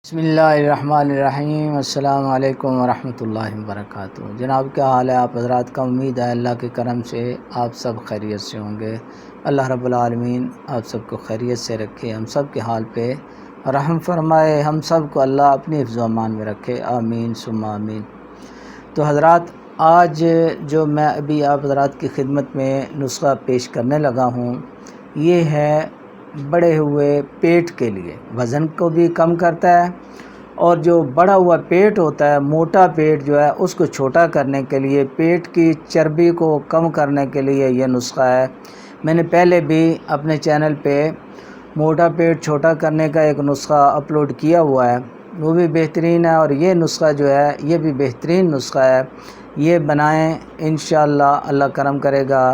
بسم اللہ الرحمن الرحیم۔ السلام علیکم ورحمۃ اللہ وبرکاتہ۔ جناب کیا حال ہے آپ حضرات کا؟ امید ہے اللہ کے کرم سے آپ سب خیریت سے ہوں گے۔ اللہ رب العالمین آپ سب کو خیریت سے رکھے، ہم سب کے حال پہ رحم فرمائے، ہم سب کو اللہ اپنی حفظ و امان میں رکھے، آمین ثم آمین۔ تو حضرات آج جو میں ابھی آپ حضرات کی خدمت میں نسخہ پیش کرنے لگا ہوں، یہ ہے بڑے ہوئے پیٹ کے لیے، وزن کو بھی کم کرتا ہے، اور جو بڑا ہوا پیٹ ہوتا ہے، موٹا پیٹ جو ہے اس کو چھوٹا کرنے کے لیے، پیٹ کی چربی کو کم کرنے کے لیے یہ نسخہ ہے۔ میں نے پہلے بھی اپنے چینل پہ موٹا پیٹ چھوٹا کرنے کا ایک نسخہ اپلوڈ کیا ہوا ہے، وہ بھی بہترین ہے، اور یہ نسخہ جو ہے یہ بھی بہترین نسخہ ہے۔ یہ بنائیں، انشاءاللہ اللہ کرم کرے گا،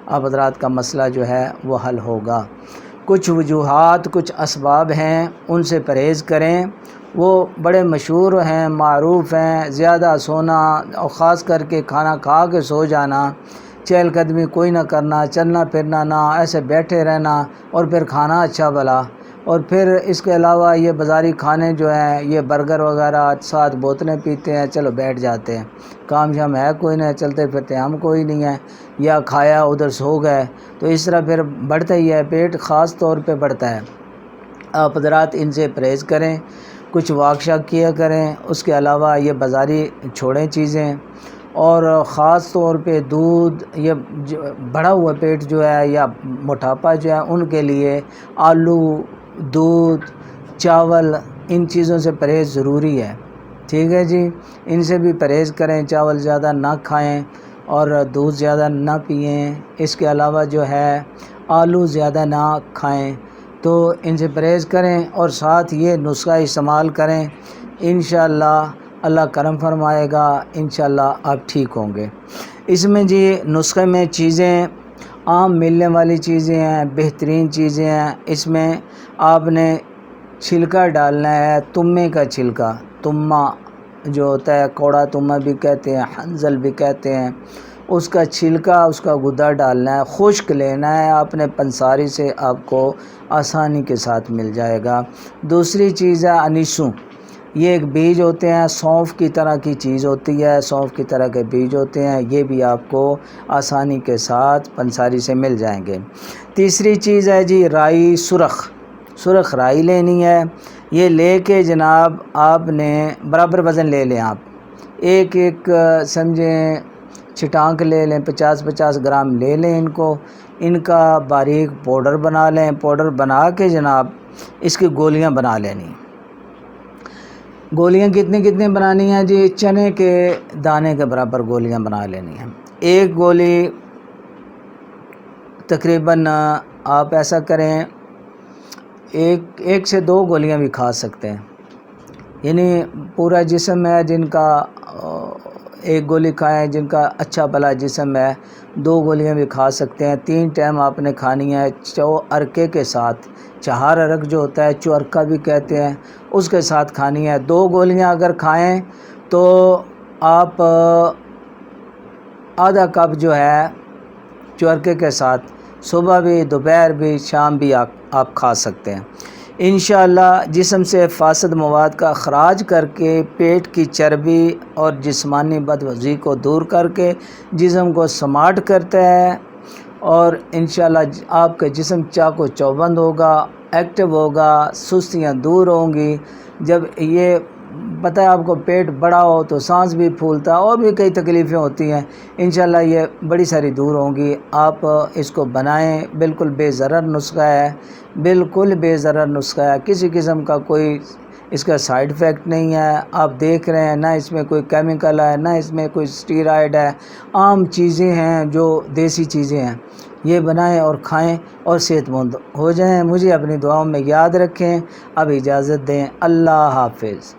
آپ حضرات کا مسئلہ جو ہے وہ حل ہوگا۔ کچھ وجوہات، کچھ اسباب ہیں، ان سے پرہیز کریں، وہ بڑے مشہور ہیں، معروف ہیں۔ زیادہ سونا اور خاص کر کے کھانا کھا کے سو جانا، چہل قدمی کوئی نہ کرنا، چلنا پھرنا نہ، ایسے بیٹھے رہنا، اور پھر کھانا اچھا بھلا، اور پھر اس کے علاوہ یہ بازاری کھانے جو ہیں، یہ برگر وغیرہ، ساتھ بوتلیں پیتے ہیں، چلو بیٹھ جاتے ہیں، کام شام ہے کوئی نہیں، چلتے پھرتے ہم کوئی نہیں ہیں، یا کھایا ادھر سو گئے، تو اس طرح پھر بڑھتا ہی ہے، پیٹ خاص طور پہ بڑھتا ہے۔ آپ حضرات ان سے پرہیز کریں، کچھ واک شاک کیا کریں، اس کے علاوہ یہ بازاری چھوڑیں چیزیں، اور خاص طور پہ دودھ، یہ بڑھا ہوا پیٹ جو ہے یا موٹاپا جو ہے، ان کے لیے آلو، دودھ، چاول، ان چیزوں سے پرہیز ضروری ہے، ٹھیک ہے جی۔ ان سے بھی پرہیز کریں، چاول زیادہ نہ کھائیں اور دودھ زیادہ نہ پئیں، اس کے علاوہ جو ہے آلو زیادہ نہ کھائیں، تو ان سے پرہیز کریں، اور ساتھ یہ نسخہ استعمال کریں، انشاءاللہ اللہ کرم فرمائے گا، انشاءاللہ آپ ٹھیک ہوں گے۔ اس میں جی نسخے میں چیزیں عام ملنے والی چیزیں ہیں، بہترین چیزیں ہیں۔ اس میں آپ نے چھلکا ڈالنا ہے، تمے کا چھلکا، تمہ جو ہوتا ہے، کوڑا تمہ بھی کہتے ہیں، حنظل بھی کہتے ہیں، اس کا چھلکا، اس کا گدا ڈالنا ہے، خشک لینا ہے، آپ نے پنساری سے آپ کو آسانی کے ساتھ مل جائے گا۔ دوسری چیز ہے انیسو، یہ ایک بیج ہوتے ہیں، سونف کی طرح کی چیز ہوتی ہے، سونف کی طرح کے بیج ہوتے ہیں، یہ بھی آپ کو آسانی کے ساتھ پنساری سے مل جائیں گے۔ تیسری چیز ہے جی رائی، سرخ رائی لینی ہے۔ یہ لے کے جناب آپ نے برابر وزن لے لیں، آپ ایک سمجھیں چھٹانک لے لیں، 50 گرام لے لیں ان کو، ان کا باریک پاؤڈر بنا لیں، پاؤڈر بنا کے جناب اس کی گولیاں بنا لینی۔ گولیاں کتنی بنانی ہیں جی؟ چنے کے دانے کے برابر گولیاں بنا لینی ہیں۔ ایک گولی تقریباً آپ ایسا کریں، ایک سے دو گولیاں بھی کھا سکتے ہیں، یعنی پورا جسم ہے جن کا ایک گولی کھائیں، جن کا اچھا بھلا جسم ہے 2 گولیاں بھی کھا سکتے ہیں۔ 3 ٹائم آپ نے کھانی ہے، چوارکے کے ساتھ، چہار ارک جو ہوتا ہے، چوارکا بھی کہتے ہیں، اس کے ساتھ کھانی ہے۔ 2 گولیاں اگر کھائیں تو آپ آدھا کپ جو ہے چوارکے کے ساتھ صبح بھی، دوپہر بھی، شام بھی آپ کھا سکتے ہیں۔ انشاءاللہ جسم سے فاسد مواد کا اخراج کر کے، پیٹ کی چربی اور جسمانی بدوضعی کو دور کر کے جسم کو سمارٹ کرتا ہے، اور انشاءاللہ آپ کا جسم چاق و چوبند ہوگا، ایکٹیو ہوگا، سستیاں دور ہوں گی۔ جب یہ پتہ ہے آپ کو پیٹ بڑا ہو تو سانس بھی پھولتا ہے، اور بھی کئی تکلیفیں ہوتی ہیں، انشاءاللہ یہ بڑی ساری دور ہوں گی۔ آپ اس کو بنائیں، بالکل بے ضرر نسخہ ہے، بالکل بے ضرر نسخہ ہے، کسی قسم کا کوئی اس کا سائیڈ ایفیکٹ نہیں ہے۔ آپ دیکھ رہے ہیں نہ اس میں کوئی کیمیکل ہے، نہ اس میں کوئی اسٹیرائڈ ہے، عام چیزیں ہیں جو دیسی چیزیں ہیں۔ یہ بنائیں اور کھائیں اور صحت مند ہو جائیں۔ مجھے اپنی دعاؤں میں یاد رکھیں۔ اب اجازت دیں، اللہ حافظ۔